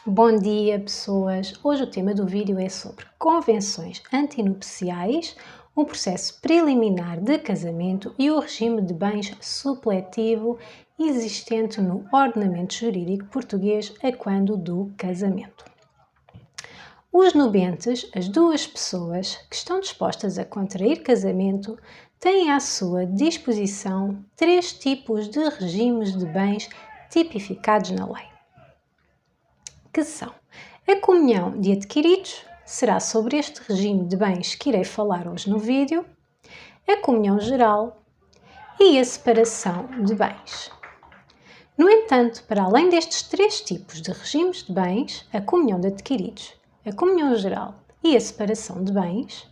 Bom dia, pessoas! Hoje o tema do vídeo é sobre convenções antinupciais, um processo preliminar de casamento e o regime de bens supletivo existente no ordenamento jurídico português a quando do casamento. Os nubentes, as duas pessoas que estão dispostas a contrair casamento, têm à sua disposição três tipos de regimes de bens tipificados na lei, que são a comunhão de adquiridos, será sobre este regime de bens que irei falar hoje no vídeo, a comunhão geral e a separação de bens. No entanto, para além destes três tipos de regimes de bens, a comunhão de adquiridos, a comunhão geral e a separação de bens,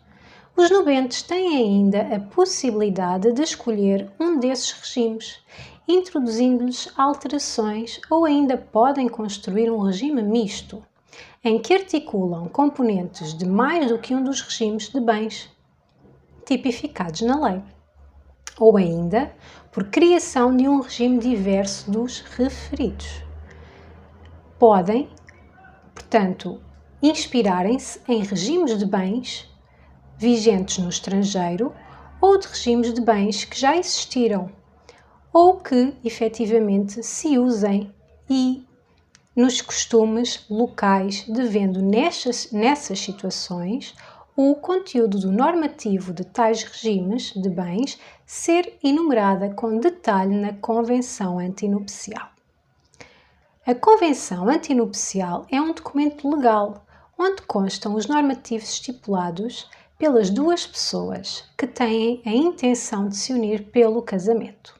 os nubentes têm ainda a possibilidade de escolher um desses regimes, introduzindo-lhes alterações, ou ainda podem construir um regime misto, em que articulam componentes de mais do que um dos regimes de bens tipificados na lei, ou ainda por criação de um regime diverso dos referidos. Podem, portanto, inspirarem-se em regimes de bens vigentes no estrangeiro ou de regimes de bens que já existiram ou que efetivamente se usem e nos costumes locais, devendo nessas situações o conteúdo do normativo de tais regimes de bens ser enumerada com detalhe na Convenção Antinupcial. A Convenção Antinupcial é um documento legal onde constam os normativos estipulados pelas duas pessoas que têm a intenção de se unir pelo casamento.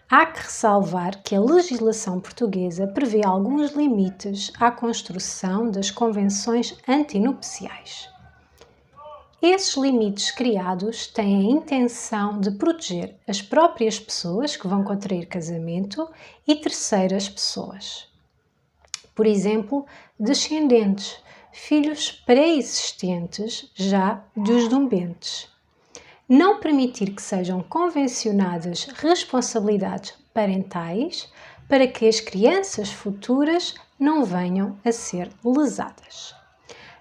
Há que ressalvar que a legislação portuguesa prevê alguns limites à construção das convenções antinupciais. Esses limites criados têm a intenção de proteger as próprias pessoas que vão contrair casamento e terceiras pessoas. Por exemplo, descendentes, filhos pré-existentes já dos nubentes. Não permitir que sejam convencionadas responsabilidades parentais para que as crianças futuras não venham a ser lesadas.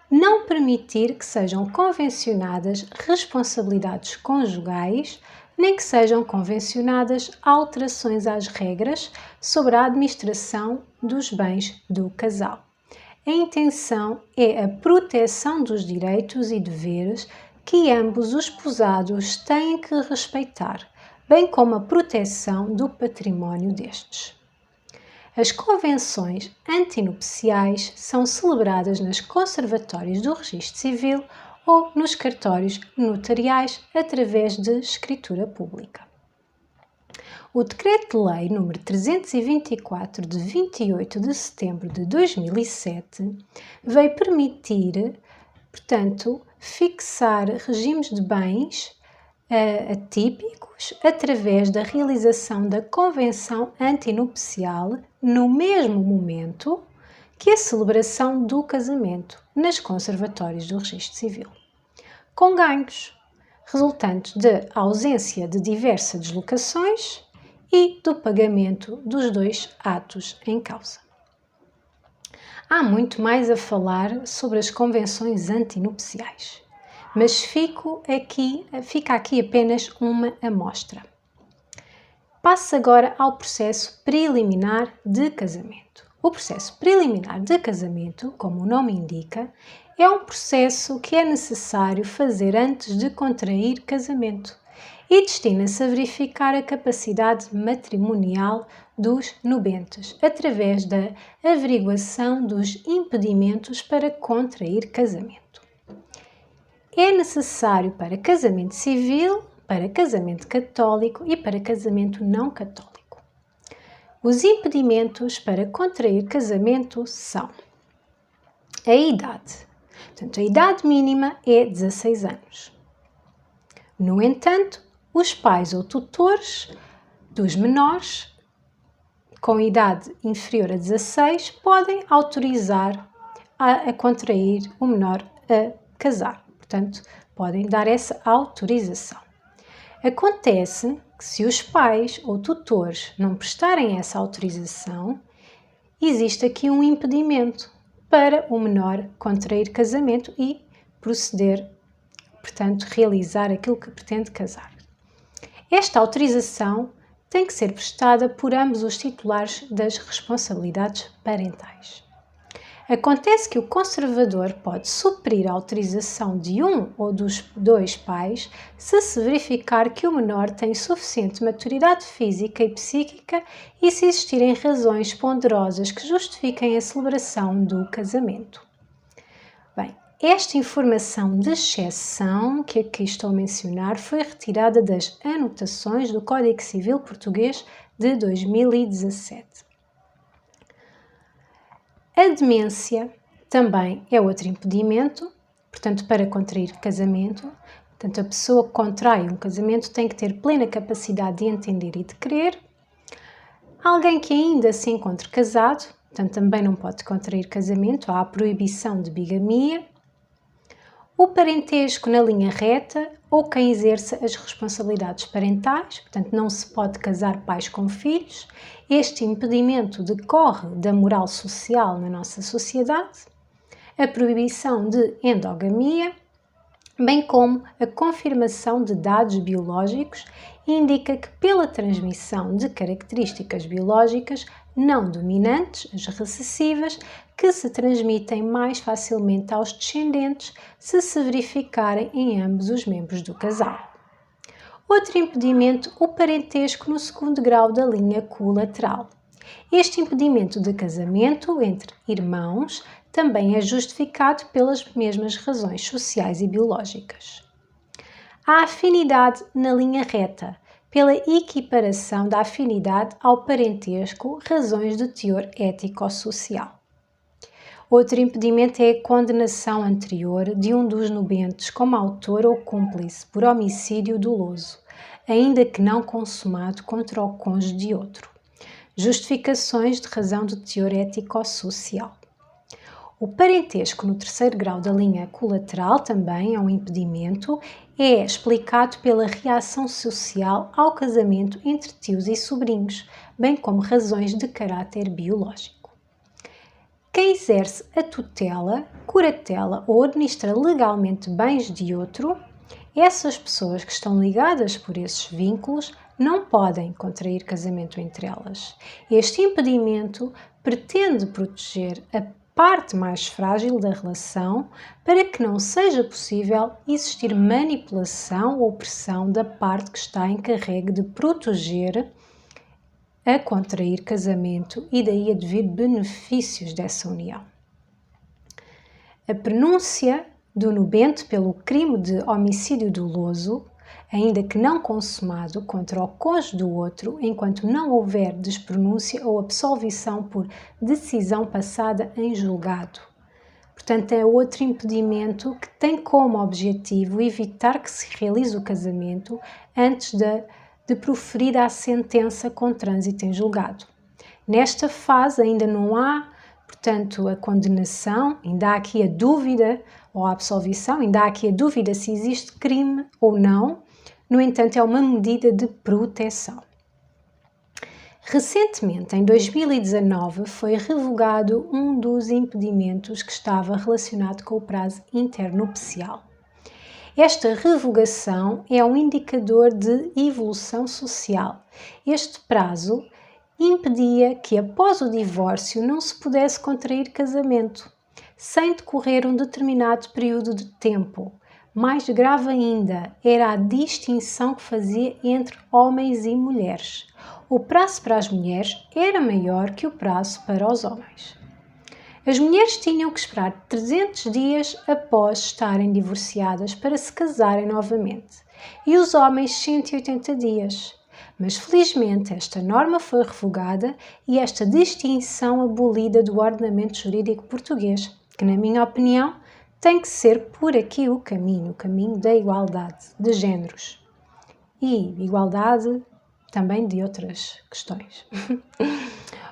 Não permitir que sejam convencionadas responsabilidades conjugais, nem que sejam convencionadas alterações às regras sobre a administração dos bens do casal. A intenção é a proteção dos direitos e deveres que ambos os esposados têm que respeitar, bem como a proteção do património destes. As convenções antinupciais são celebradas nas conservatórias do Registro Civil ou nos cartórios notariais através de escritura pública. O Decreto-Lei nº 324 de 28 de setembro de 2007 veio permitir, portanto, fixar regimes de bens atípicos através da realização da Convenção Antinupcial no mesmo momento que a celebração do casamento nas conservatórias do Registro Civil, com ganhos resultantes da ausência de diversas deslocações e do pagamento dos dois atos em causa. Há muito mais a falar sobre as convenções antinupciais, mas fica aqui apenas uma amostra. Passo agora ao processo preliminar de casamento. O processo preliminar de casamento, como o nome indica, é um processo que é necessário fazer antes de contrair casamento e destina-se a verificar a capacidade matrimonial dos nubentes, através da averiguação dos impedimentos para contrair casamento. É necessário para casamento civil, para casamento católico e para casamento não católico. Os impedimentos para contrair casamento são a idade. Portanto, a idade mínima é 16 anos. No entanto, os pais ou tutores dos menores com idade inferior a 16 podem autorizar a contrair o menor a casar. Portanto, podem dar essa autorização. Acontece que se os pais ou tutores não prestarem essa autorização, existe aqui um impedimento, para o menor contrair casamento e proceder, portanto, realizar aquilo que pretende casar. Esta autorização tem que ser prestada por ambos os titulares das responsabilidades parentais. Acontece que o conservador pode suprir a autorização de um ou dos dois pais se verificar que o menor tem suficiente maturidade física e psíquica e se existirem razões ponderosas que justifiquem a celebração do casamento. Bem, esta informação de exceção que aqui estou a mencionar foi retirada das anotações do Código Civil Português de 2017. A demência também é outro impedimento, portanto, para contrair casamento. Portanto, a pessoa que contrai um casamento tem que ter plena capacidade de entender e de querer. Alguém que ainda se encontre casado, portanto, também não pode contrair casamento, há a proibição de bigamia. O parentesco na linha reta ou quem exerça as responsabilidades parentais, portanto, não se pode casar pais com filhos. Este impedimento decorre da moral social na nossa sociedade, a proibição de endogamia, bem como a confirmação de dados biológicos, indica que pela transmissão de características biológicas não dominantes, as recessivas, que se transmitem mais facilmente aos descendentes se verificarem em ambos os membros do casal. Outro impedimento, o parentesco no segundo grau da linha colateral. Este impedimento de casamento entre irmãos também é justificado pelas mesmas razões sociais e biológicas. A afinidade na linha reta, pela equiparação da afinidade ao parentesco, razões de teor ético-social. Outro impedimento é a condenação anterior de um dos nubentes como autor ou cúmplice por homicídio doloso, ainda que não consumado contra o cônjuge de outro. Justificações de razão de teor ético-social. O parentesco no terceiro grau da linha colateral também é um impedimento, é explicado pela reação social ao casamento entre tios e sobrinhos, bem como razões de caráter biológico. Quem exerce a tutela, curatela ou administra legalmente bens de outro, essas pessoas que estão ligadas por esses vínculos não podem contrair casamento entre elas. Este impedimento pretende proteger a parte mais frágil da relação para que não seja possível existir manipulação ou pressão da parte que está encarregue de proteger a contrair casamento e daí advir benefícios dessa união. A pronúncia do nubente pelo crime de homicídio doloso, ainda que não consumado, contra o cônjuge do outro, enquanto não houver despronúncia ou absolvição por decisão passada em julgado. Portanto, é outro impedimento que tem como objetivo evitar que se realize o casamento antes de proferida a sentença com trânsito em julgado. Nesta fase ainda não há, portanto, a condenação, ainda há aqui a dúvida, ou a absolvição, ainda há aqui a dúvida se existe crime ou não, no entanto, é uma medida de proteção. Recentemente, em 2019, foi revogado um dos impedimentos que estava relacionado com o prazo internupcial. Esta revogação é um indicador de evolução social. Este prazo impedia que, após o divórcio, não se pudesse contrair casamento, sem decorrer um determinado período de tempo. Mais grave ainda era a distinção que fazia entre homens e mulheres. O prazo para as mulheres era maior que o prazo para os homens. As mulheres tinham que esperar 300 dias após estarem divorciadas para se casarem novamente e os homens 180 dias. Mas felizmente esta norma foi revogada e esta distinção abolida do ordenamento jurídico português, que na minha opinião tem que ser por aqui o caminho da igualdade de géneros e igualdade também de outras questões.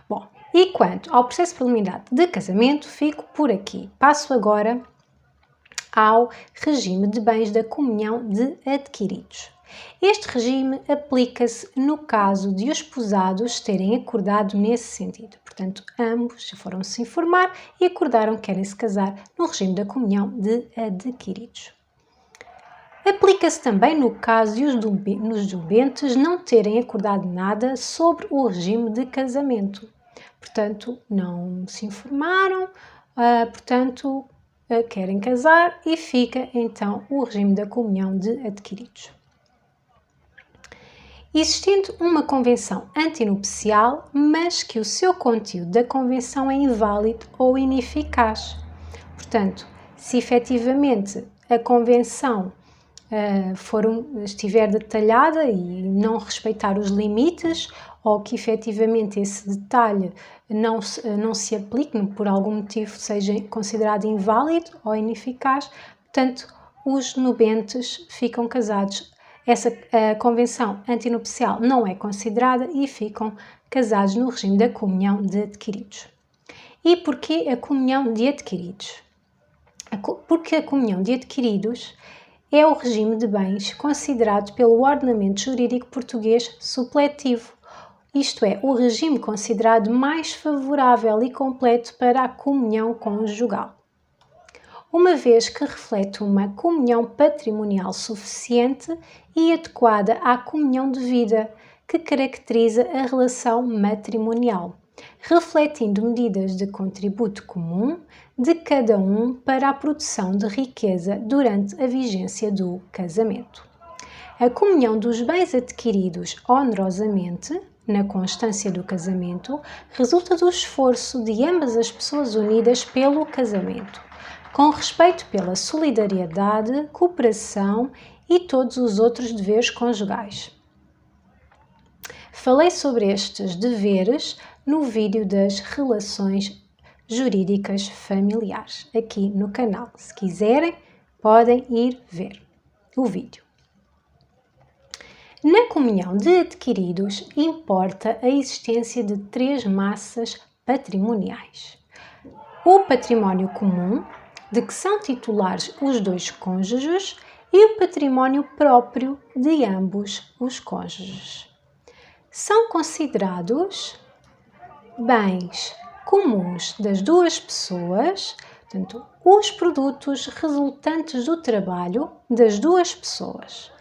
Bom, e quanto ao processo preliminar de casamento, fico por aqui. Passo agora ao regime de bens da comunhão de adquiridos. Este regime aplica-se no caso de os esposados terem acordado nesse sentido. Portanto, ambos foram-se informar e acordaram que querem se casar no regime da comunhão de adquiridos. Aplica-se também no caso de os nubentes não terem acordado nada sobre o regime de casamento. Portanto, não se informaram, querem casar e fica então o regime da comunhão de adquiridos. Existindo uma convenção antinupcial, mas que o seu conteúdo da convenção é inválido ou ineficaz. Portanto, se efetivamente a convenção estiver detalhada e não respeitar os limites, ou que efetivamente esse detalhe não se aplique, por algum motivo seja considerado inválido ou ineficaz, portanto, os nubentes ficam casados. Essa convenção antinupcial não é considerada e ficam casados no regime da comunhão de adquiridos. E porquê a comunhão de adquiridos? Porque a comunhão de adquiridos é o regime de bens considerado pelo ordenamento jurídico português supletivo, isto é, o regime considerado mais favorável e completo para a comunhão conjugal, uma vez que reflete uma comunhão patrimonial suficiente e adequada à comunhão de vida que caracteriza a relação matrimonial, refletindo medidas de contributo comum de cada um para a produção de riqueza durante a vigência do casamento. A comunhão dos bens adquiridos onerosamente, na constância do casamento, resulta do esforço de ambas as pessoas unidas pelo casamento, com respeito pela solidariedade, cooperação e todos os outros deveres conjugais. Falei sobre estes deveres no vídeo das relações jurídicas familiares, aqui no canal. Se quiserem, podem ir ver o vídeo. Na comunhão de adquiridos, importa a existência de 3 massas patrimoniais. O património comum, de que são titulares os 2 cônjuges, e o património próprio de ambos os cônjuges. São considerados bens comuns das 2 pessoas, portanto, os produtos resultantes do trabalho das 2 pessoas,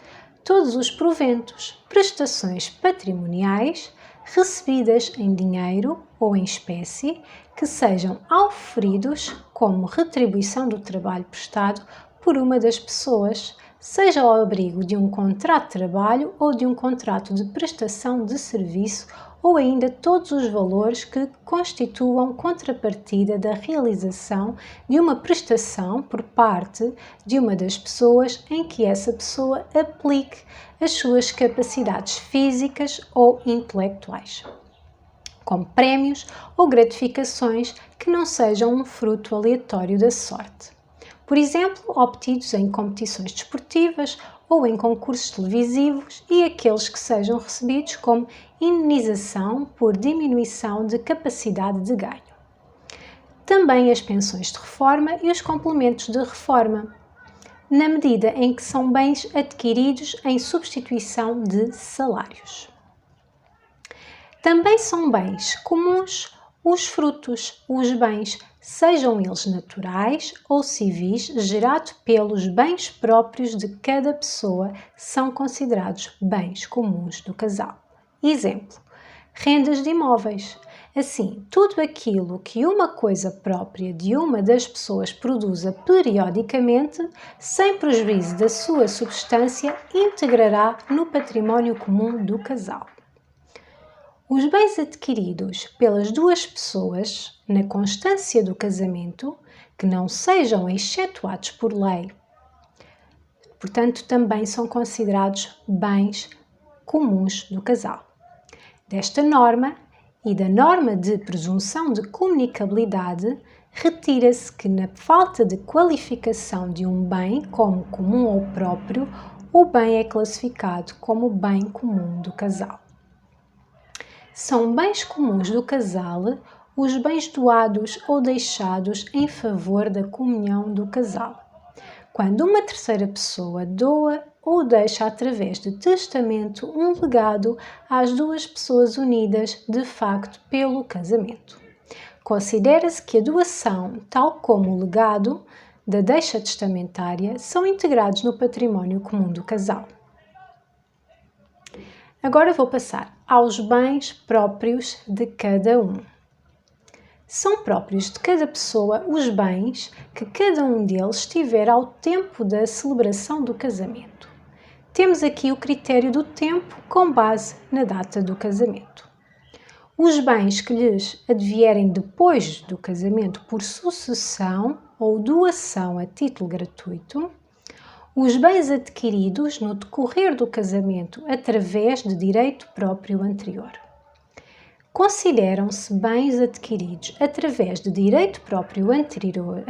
todos os proventos, prestações patrimoniais recebidas em dinheiro ou em espécie que sejam auferidos como retribuição do trabalho prestado por uma das pessoas, seja ao abrigo de um contrato de trabalho ou de um contrato de prestação de serviço, ou ainda todos os valores que constituam contrapartida da realização de uma prestação por parte de uma das pessoas em que essa pessoa aplique as suas capacidades físicas ou intelectuais, como prémios ou gratificações que não sejam um fruto aleatório da sorte. Por exemplo, obtidos em competições desportivas ou em concursos televisivos, e aqueles que sejam recebidos como indenização por diminuição de capacidade de ganho. Também as pensões de reforma e os complementos de reforma, na medida em que são bens adquiridos em substituição de salários. Também são bens comuns os frutos, os bens, sejam eles naturais ou civis, gerados pelos bens próprios de cada pessoa, são considerados bens comuns do casal. Exemplo: rendas de imóveis. Assim, tudo aquilo que uma coisa própria de uma das pessoas produza periodicamente, sem prejuízo da sua substância, integrará no património comum do casal. Os bens adquiridos pelas 2 pessoas na constância do casamento, que não sejam excetuados por lei, portanto, também são considerados bens comuns do casal. Desta norma e da norma de presunção de comunicabilidade, retira-se que, na falta de qualificação de um bem como comum ou próprio, o bem é classificado como bem comum do casal. São bens comuns do casal os bens doados ou deixados em favor da comunhão do casal. Quando uma terceira pessoa doa ou deixa através de testamento um legado às duas pessoas unidas de facto pelo casamento. Considera-se que a doação, tal como o legado da deixa testamentária, são integrados no património comum do casal. Agora vou passar aos bens próprios de cada um. São próprios de cada pessoa os bens que cada um deles tiver ao tempo da celebração do casamento. Temos aqui o critério do tempo com base na data do casamento. Os bens que lhes advierem depois do casamento por sucessão ou doação a título gratuito, os bens adquiridos no decorrer do casamento através de direito próprio anterior. Consideram-se bens adquiridos através de direito próprio anterior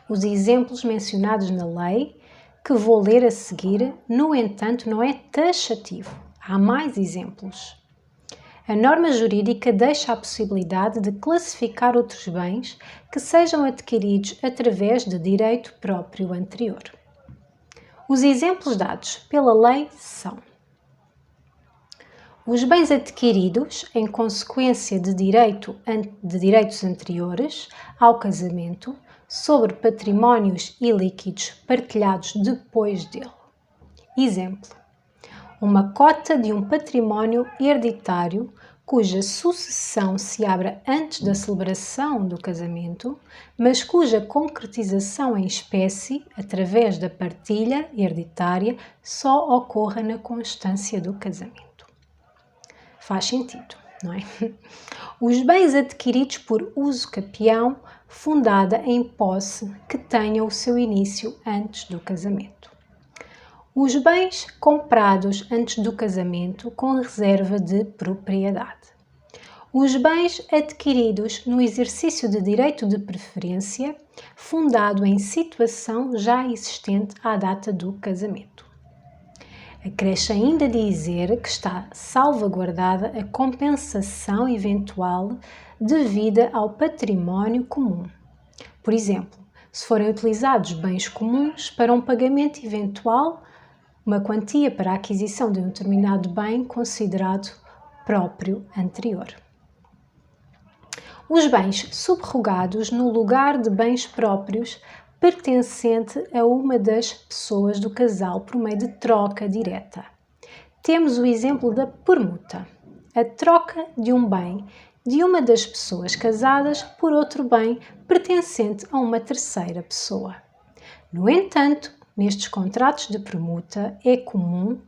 os exemplos mencionados na lei, que vou ler a seguir, no entanto, não é taxativo. Há mais exemplos. A norma jurídica deixa a possibilidade de classificar outros bens que sejam adquiridos através de direito próprio anterior. Os exemplos dados pela lei são: os bens adquiridos em consequência de direitos anteriores ao casamento sobre patrimónios ilíquidos partilhados depois dele. Exemplo: uma cota de um património hereditário cuja sucessão se abra antes da celebração do casamento, mas cuja concretização em espécie, através da partilha hereditária, só ocorra na constância do casamento. Faz sentido, não é? Os bens adquiridos por uso capião, fundada em posse que tenha o seu início antes do casamento. Os bens comprados antes do casamento com reserva de propriedade. Os bens adquiridos no exercício de direito de preferência, fundado em situação já existente à data do casamento. Acresce ainda dizer que está salvaguardada a compensação eventual devida ao património comum. Por exemplo, se forem utilizados bens comuns para um pagamento eventual, uma quantia para a aquisição de um determinado bem considerado próprio anterior. Os bens subrogados no lugar de bens próprios pertencente a uma das pessoas do casal por meio de troca direta. Temos o exemplo da permuta, a troca de um bem de uma das pessoas casadas por outro bem pertencente a uma terceira pessoa. No entanto, nestes contratos de permuta é comum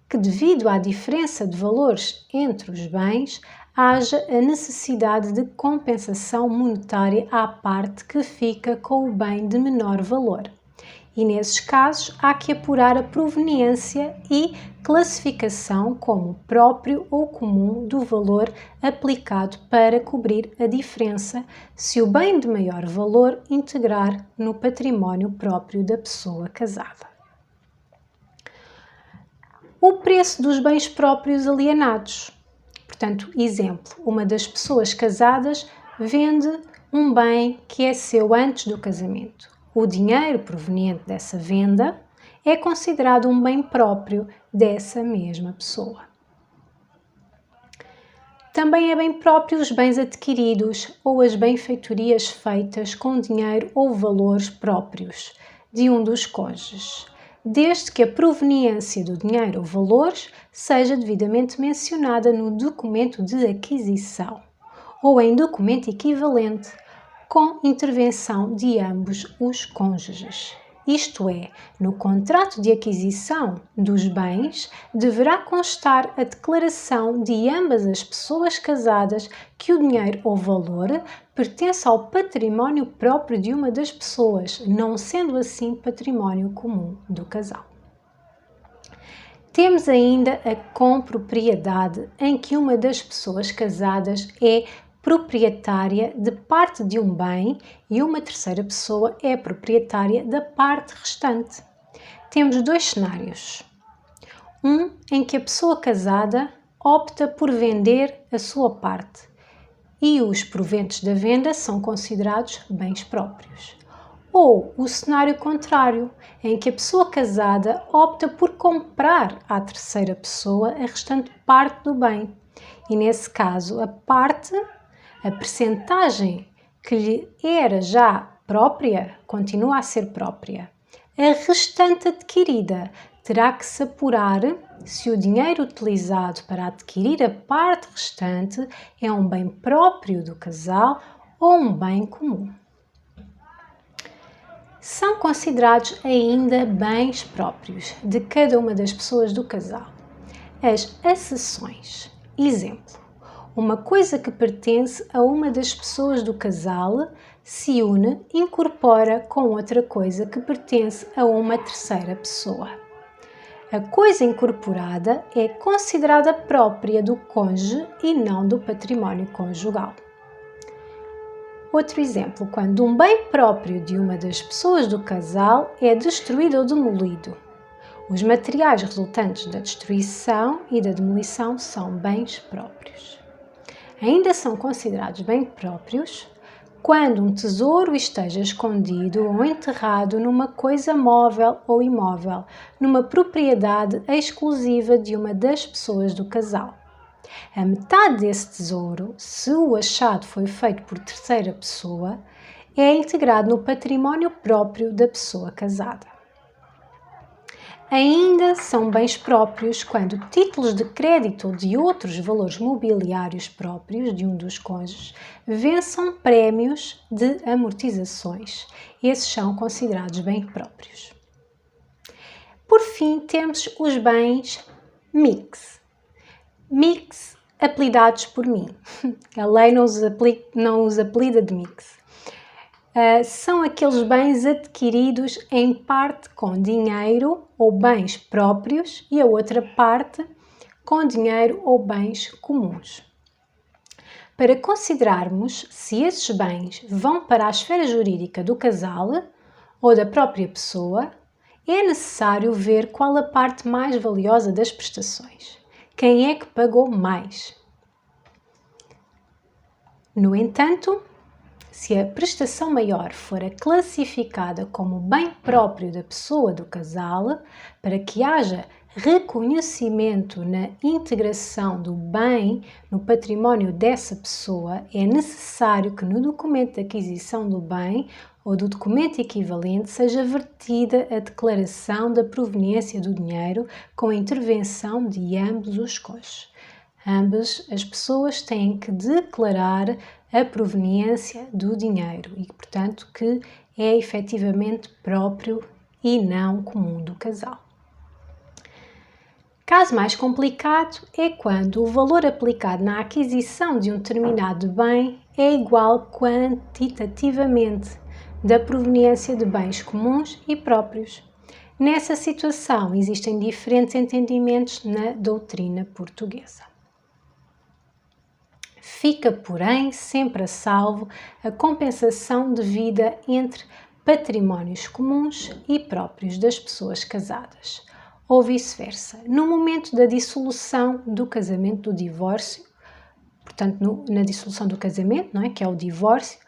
que, devido à diferença de valores entre os bens, haja a necessidade de compensação monetária à parte que fica com o bem de menor valor. E nesses casos há que apurar a proveniência e classificação como próprio ou comum do valor aplicado para cobrir a diferença, se o bem de maior valor integrar no património próprio da pessoa casada. O preço dos bens próprios alienados. Portanto, exemplo, uma das pessoas casadas vende um bem que é seu antes do casamento. O dinheiro proveniente dessa venda é considerado um bem próprio dessa mesma pessoa. Também é bem próprio os bens adquiridos ou as benfeitorias feitas com dinheiro ou valores próprios de um dos cônjuges, desde que a proveniência do dinheiro ou valores seja devidamente mencionada no documento de aquisição ou em documento equivalente, com intervenção de ambos os cônjuges. Isto é, no contrato de aquisição dos bens, deverá constar a declaração de ambas as pessoas casadas que o dinheiro ou valor pertence ao património próprio de uma das pessoas, não sendo assim património comum do casal. Temos ainda a compropriedade, em que uma das pessoas casadas é proprietária de parte de um bem e uma terceira pessoa é proprietária da parte restante. Temos dois cenários. Um em que a pessoa casada opta por vender a sua parte e os proventos da venda são considerados bens próprios. Ou o cenário contrário, em que a pessoa casada opta por comprar à terceira pessoa a restante parte do bem. E nesse caso, a percentagem que lhe era já própria, continua a ser própria. A restante adquirida terá que se apurar se o dinheiro utilizado para adquirir a parte restante é um bem próprio do casal ou um bem comum. São considerados ainda bens próprios de cada uma das pessoas do casal as acessões. Exemplo: uma coisa que pertence a uma das pessoas do casal se une, incorpora com outra coisa que pertence a uma terceira pessoa. A coisa incorporada é considerada própria do cônjuge e não do património conjugal. Outro exemplo, quando um bem próprio de uma das pessoas do casal é destruído ou demolido. Os materiais resultantes da destruição e da demolição são bens próprios. Ainda são considerados bem próprios quando um tesouro esteja escondido ou enterrado numa coisa móvel ou imóvel, numa propriedade exclusiva de uma das pessoas do casal. A metade desse tesouro, se o achado foi feito por terceira pessoa, é integrado no património próprio da pessoa casada. Ainda são bens próprios quando títulos de crédito ou de outros valores mobiliários próprios de um dos cônjuges vençam prémios de amortizações. Esses são considerados bens próprios. Por fim, temos os bens mix. Mix, apelidados por mim. A lei não os apelida de mix. São aqueles bens adquiridos em parte com dinheiro ou bens próprios e a outra parte com dinheiro ou bens comuns. Para considerarmos se esses bens vão para a esfera jurídica do casal ou da própria pessoa, é necessário ver qual a parte mais valiosa das prestações. Quem é que pagou mais? No entanto, se a prestação maior for classificada como bem próprio da pessoa do casal, para que haja reconhecimento na integração do bem no património dessa pessoa, é necessário que no documento de aquisição do bem ou do documento equivalente seja vertida a declaração da proveniência do dinheiro com a intervenção de ambos os cônjuges. Ambas as pessoas têm que declarar a proveniência do dinheiro e, portanto, que é efetivamente próprio e não comum do casal. Caso mais complicado é quando o valor aplicado na aquisição de um determinado bem é igual quantitativamente da proveniência de bens comuns e próprios. Nessa situação, existem diferentes entendimentos na doutrina portuguesa. Fica, porém, sempre a salvo a compensação devida entre patrimónios comuns e próprios das pessoas casadas, ou vice-versa, no momento da dissolução do casamento, do divórcio, portanto, na dissolução do casamento, não é? Que é o divórcio,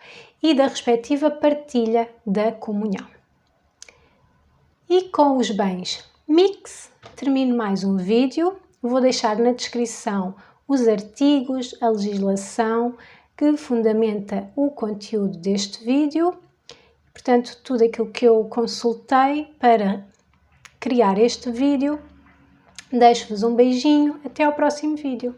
e da respectiva partilha da comunhão. E com os bens mix, termino mais um vídeo. Vou deixar na descrição os artigos, a legislação que fundamenta o conteúdo deste vídeo. Portanto, tudo aquilo que eu consultei para criar este vídeo. Deixo-vos um beijinho, até ao próximo vídeo.